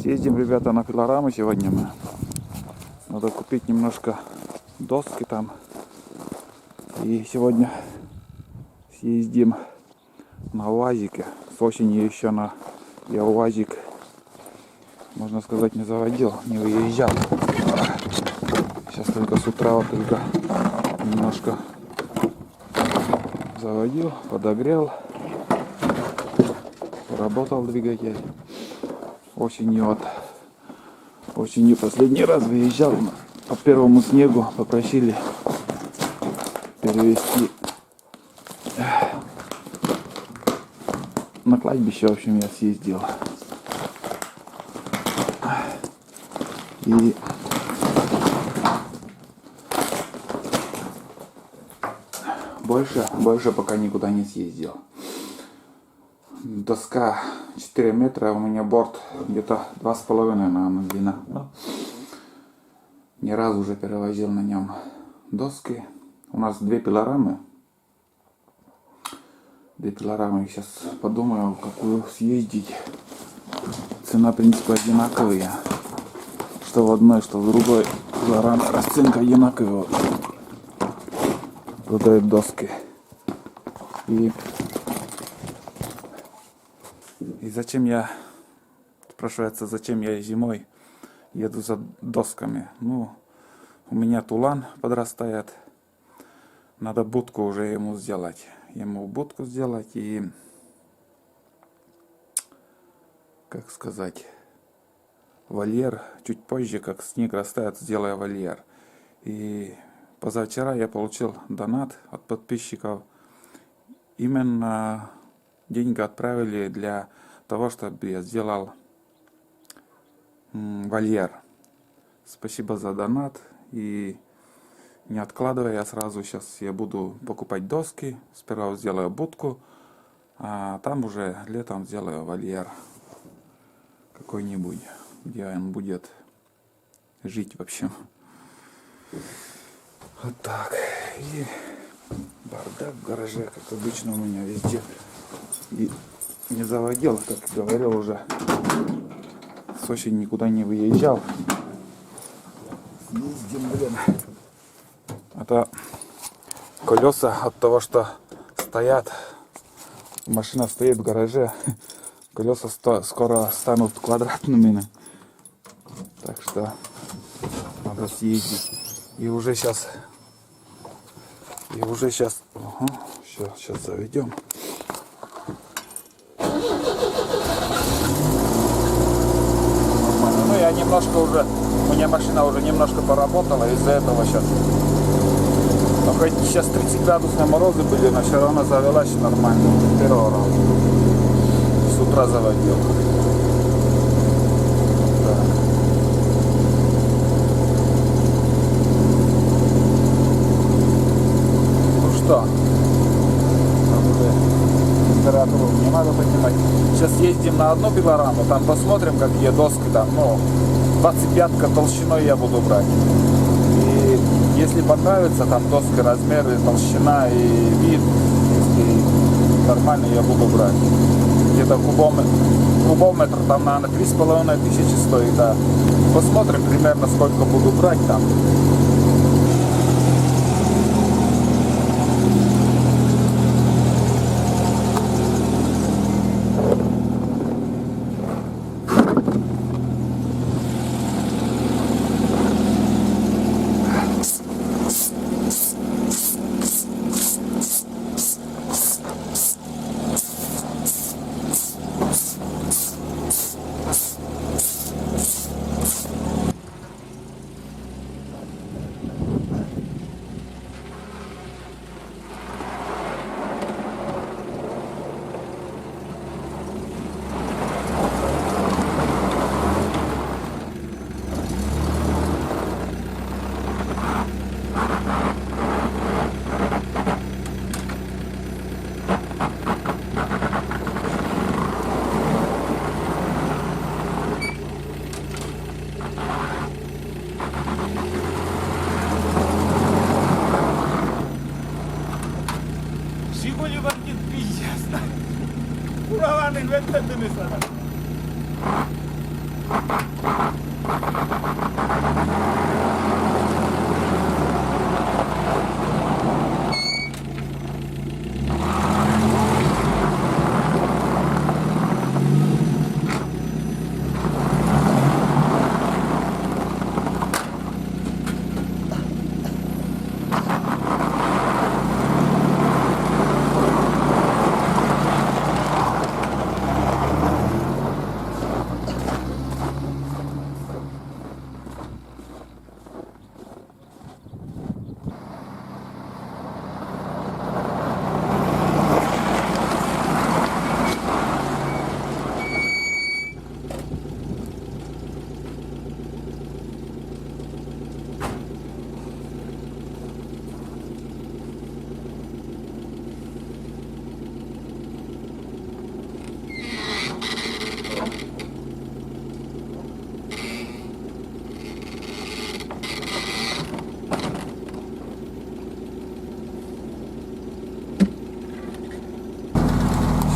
Съездим, ребята, на пилораму сегодня мы. Надо купить немножко доски там. И сегодня съездим на УАЗике. С осени еще я УАЗик, можно сказать, не заводил, не выезжал. Сейчас только с утра вот только немножко заводил, подогрел, поработал двигатель. Осенью последний раз выезжал по первому снегу, попросили перевезти на кладбище. В общем, я съездил и больше пока никуда не съездил. Доска 4 метра, у меня борт где-то 2,5, наверное, длина. Ни разу уже перевозил на нем доски. У нас две пилорамы. Сейчас подумаю, какую съездить. Цена, в принципе, одинаковые. Что в одной, что в другой пилораме расценка одинаковая. Продают доски. И зачем я зимой еду за досками? Ну, у меня тулан подрастает. Надо будку уже ему сделать. И, как сказать, вольер. Чуть позже, как снег растает, сделаю вольер. И позавчера я получил донат от подписчиков. Именно деньги отправили для того, чтобы я сделал вольер. Спасибо за донат. И не откладывая, сразу сейчас я буду покупать доски. Сперва сделаю будку, а там уже летом сделаю вольер какой-нибудь, где он будет жить, в общем. Вот так. И бардак в гараже, как обычно у меня везде. И не заводил, как говорил уже. С осени никуда не выезжал. Съездим, блин. Это колеса от того, что стоят. Машина стоит в гараже. Колеса скоро станут квадратными. Так что надо съездить. И уже сейчас. Ага, сейчас заведем. Нормально. Ну я немножко уже. У меня машина уже немножко поработала, из-за этого сейчас. Но хоть сейчас 30 градусные морозы были, но все равно завелась нормально. Первого раза. С утра заводил. Так. Ну что? Там уже температуру не надо поднимать. Сейчас ездим на одну пилораму, там посмотрим, какие доски там. Ну, 25-ка толщиной я буду брать. И если понравится там доски, размеры, толщина и вид, если нормально, я буду брать. Где-то кубометр там, наверное, 3500 стоит, да. Посмотрим примерно, сколько буду брать там. Puravanin vettä tymisellä.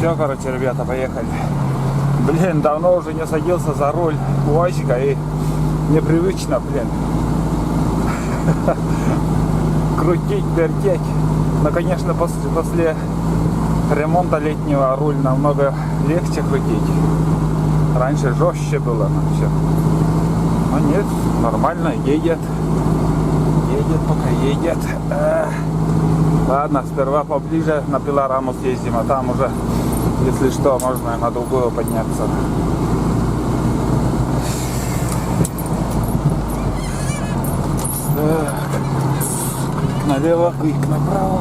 Все, короче, ребята, поехали. Блин, давно уже не садился за руль УАЗика и непривычно, блин. Крутить, вертеть. Но, конечно, после ремонта летнего руль намного легче крутить. Раньше жестче было, но все. Но нет, нормально, едет. Едет, пока едет. Ладно, сперва поближе на пилораму съездим, а там уже, если что, можно на другую подняться. Так. Налево, квик направо.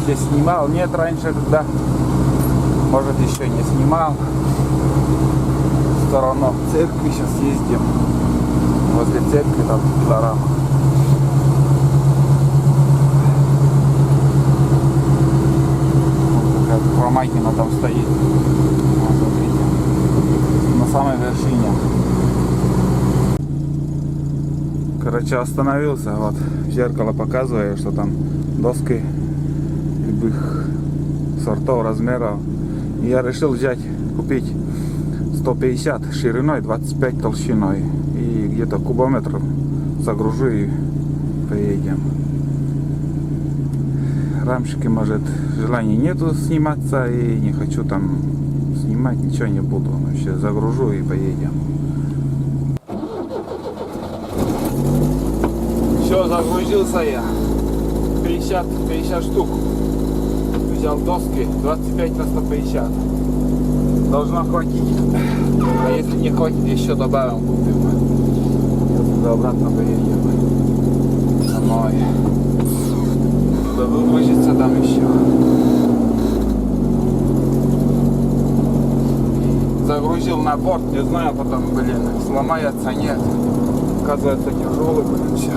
Здесь снимал, нет, раньше, когда, может, еще не снимал. В сторону церкви сейчас ездим. Возле церкви там пилорама. Какая-то промайкина там стоит. Вот, смотрите. На самой вершине. Короче, остановился. Вот в зеркало показываю, что там доски любых сортов, размеров. И я решил взять, купить 150 шириной, 25 толщиной. И где-то кубометр загружу и поедем. Рамщики, может, желания нету сниматься, и не хочу там снимать, ничего не буду. Вообще загружу и поедем. Все, загрузился я. 50 штук. Взял доски 25 на 150. Должно хватить. А если не хватит, еще добавим, купим. Туда обратно поедем. Домой. Туда выгрузится там еще. Загрузил на борт, не знаю, потом, блин, сломается, нет. Оказывается, тяжелый, блин, все.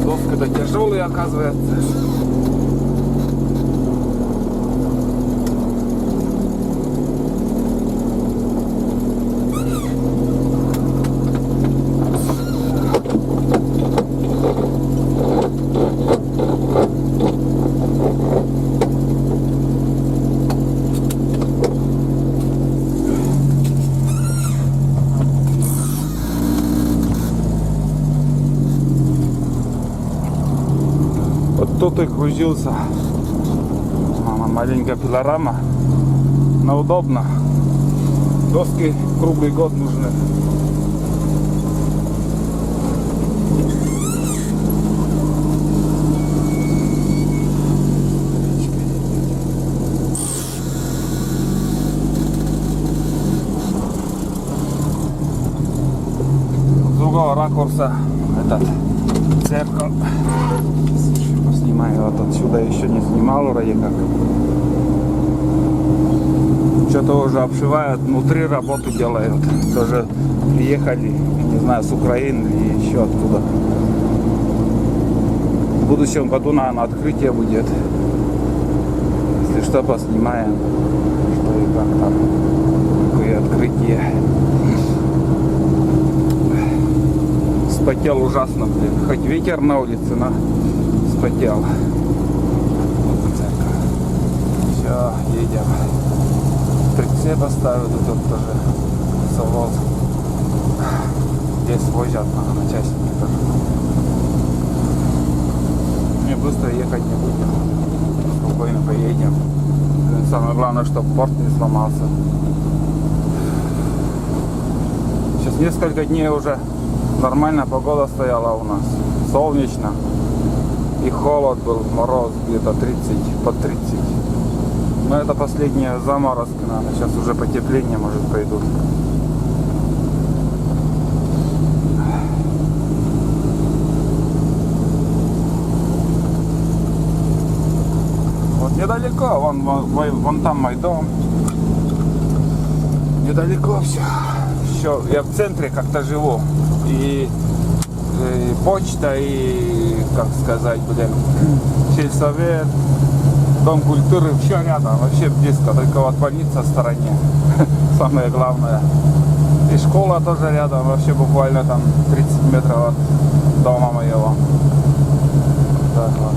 Доска-то тяжелый, оказывается. Тут и грузился. Маленькая пилорама, но удобно. Доски круглый год нужны. С другого ракурса этот зеркало. Снимаю вот отсюда, еще не снимал вроде как. Что-то уже обшивают, внутри работу делают. Тоже приехали, не знаю, с Украины или еще откуда. В будущем году, наверное, открытие будет. Если что, поснимаем, что и как там. Какое открытие. Вспотел ужасно, блин. Хоть ветер на улице, но вспотел. Все, едем. Прицеп поставят, тут тоже совоз. Здесь возят на частники тоже. Не быстро ехать не будем. Спокойно поедем. Самое главное, чтобы порт не сломался. Сейчас несколько дней уже нормальная погода стояла у нас. Солнечно. И холод был, мороз где-то 30, под 30. Но это последняя заморозка, наверное. Сейчас уже потепление, может, пойдут. Вот недалеко, вон там мой дом. Недалеко все. Еще я в центре как-то живу. И почта, и, как сказать, блин, сельсовет. Дом культуры, все рядом, вообще близко, только вот больница в стороне, самое главное. И школа тоже рядом, вообще буквально там 30 метров от дома моего. Так вот.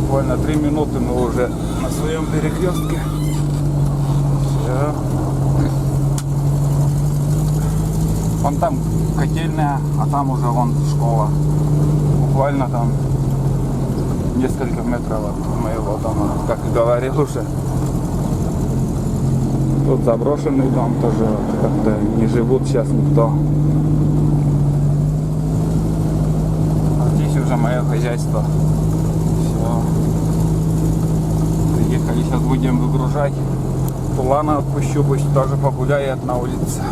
Буквально 3 минуты мы уже на своем перекрестке. Все. Вон там котельная, а там уже вон школа. Буквально там несколько метров от моего дома, как и говорил уже. Тут заброшенный дом тоже, как-то не живут сейчас никто. А здесь уже мое хозяйство. Все. Приехали, сейчас будем выгружать. Тулана отпущу, пусть тоже погуляет на улице.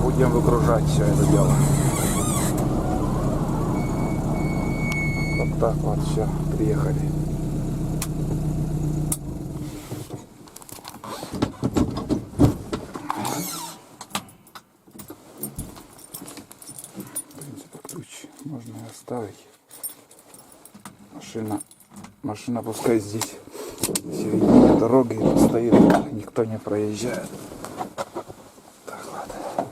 Будем выгружать все это дело. Вот так вот, все, приехали. В принципе, ключ можно оставить. Машина пускай здесь в середине дороги стоит, никто не проезжает. Так вот.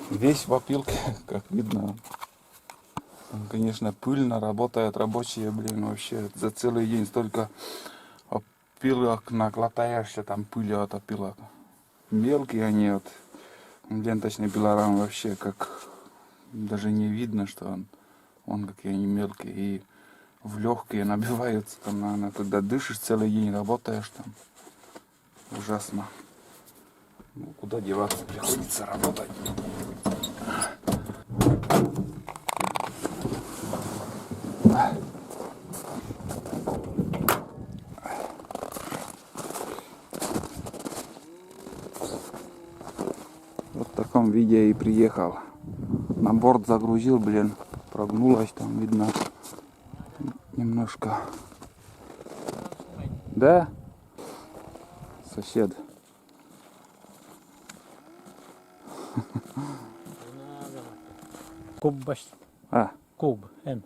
Весь в опилке, как видно. Конечно, пыльно, работают рабочие, блин, вообще за целый день столько опилок наглотаешься, там пыли от опилок. Мелкие они, вот, ленточный пилорам вообще как даже не видно, что он какие они мелкие и в легкие набиваются, там, наверное, когда дышишь целый день, работаешь там, ужасно. Ну, куда деваться, приходится работать. Вот в таком виде и приехал. На борт загрузил, блин, прогнулась там, видно, немножко. Да? Сосед. Куб баш. А, Куб. Н.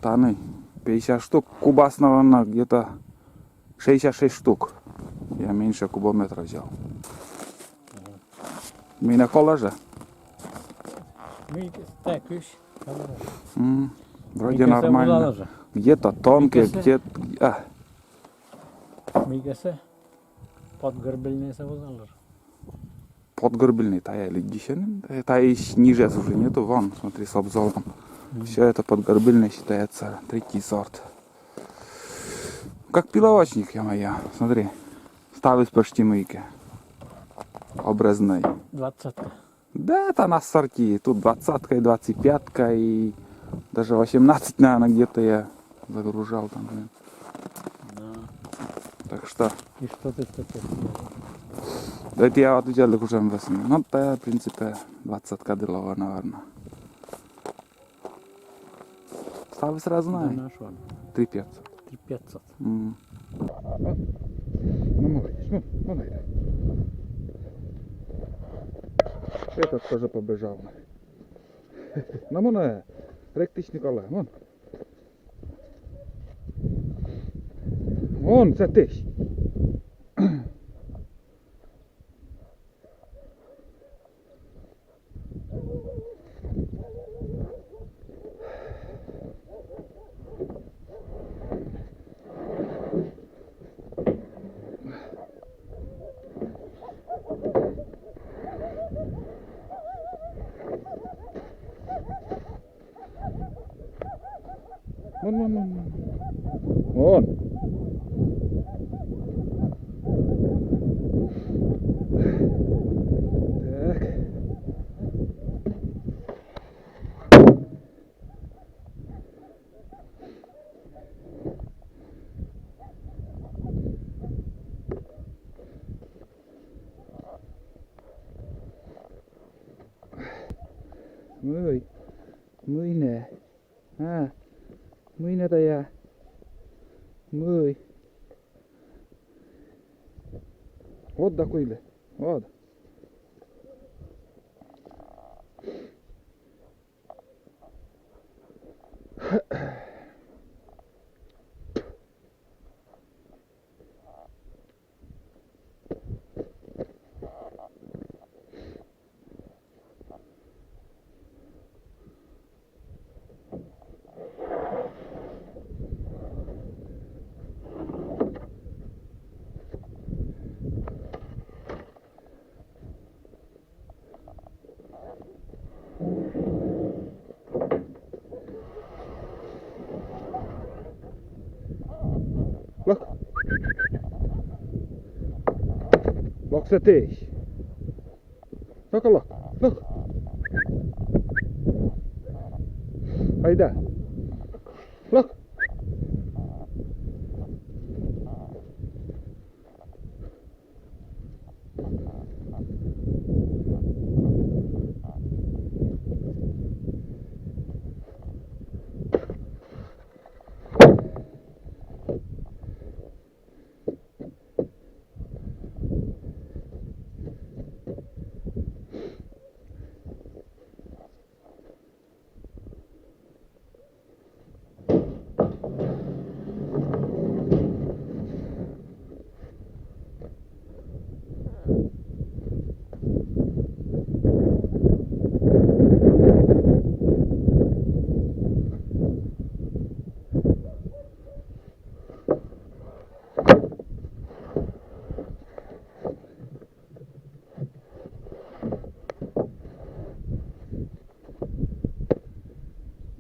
таны. 50 штук. Кубасного на где-то 66 штук. Я меньше кубометра взял. Mina коллажа. Так, ключ. Вроде нормально. Где-то тонкие, где-то... Мигаса. Подгорбельные савузалар. Подгорбельный, таяли дичен. Это и ниже уже нету. Вон, смотри, с обзором. Все это подгорбельный считается 3-й сорт. Как пиловочник, я моя. Смотри. Ставишь почти мойки. Образной. 20-ка. Да, это на сорти. Тут 20-ка и 25-ка и даже 18, наверное, где-то я загружал там. Блин. Да. Так что... И что ты такое? Да это я отвечал уже в 8. Ну, это, в принципе, 20-ка делова, наверное. Ставы сразу Да, знаю. нашел. 3500. 3500. Ну, молодец, ну, молодец. Этот тоже побежал. Ну, мона, ректич Николай, вон. Вон, це ти ж. Вон. Вон. Так. Mười. Mười nè. Ha. Mười nè tay à. Mười. Вот такой ли. Вот. Look. Look at this. Look. Hayda. Look.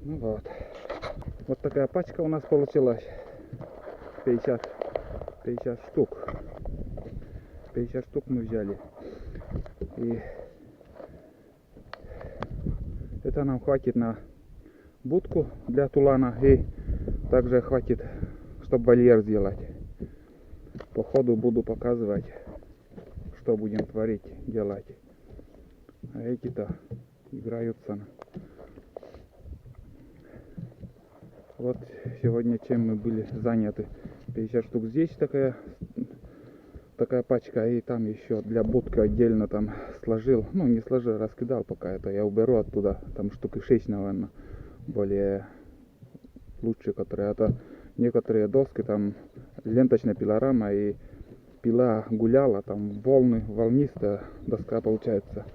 Ну вот. Вот такая пачка у нас получилась. 50 штук. 50 штук мы взяли. И это нам хватит на будку для тулана. И также хватит, чтобы вольер сделать. По ходу буду показывать, что будем творить, делать. А эти-то играются. Вот сегодня чем мы были заняты. 50 штук здесь такая пачка. И там еще для будки отдельно там сложил. Ну не сложил, раскидал пока это. Я уберу оттуда. Там штуки 6, наверное. Более лучшие, которые. Это некоторые доски там ленточная пилорама и пила гуляла. Там волнистая доска получается.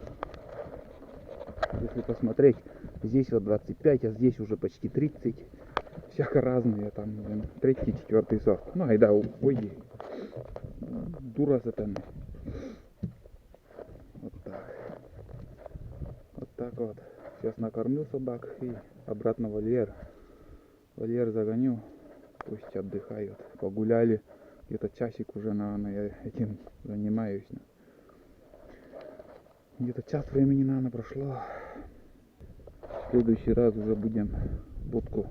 Если посмотреть, здесь вот 25, а здесь уже почти 30. Всяко разные, там, 3-4 сорт. Ну, айда, уйди. Дура сатана. Вот так. Вот так вот. Сейчас накормлю собак и обратно в вольер. Вольер загоню. Пусть отдыхают. Погуляли. Где-то часик уже, наверное, я этим занимаюсь. Где-то час времени, наверное, прошло. В следующий раз уже будем будку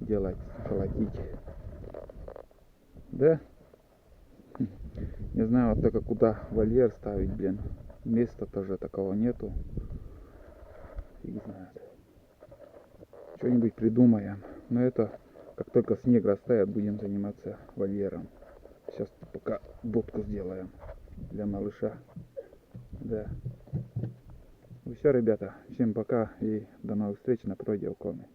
делать, колотить. Да? Не знаю вот только куда вольер ставить, блин. Места тоже такого нету. Фиг знает. Что-нибудь придумаем. Но это Как только снег растает, будем заниматься вольером. Сейчас пока будку сделаем для малыша. Да. Ну все, ребята, всем пока и до новых встреч на Pro Диалкоме.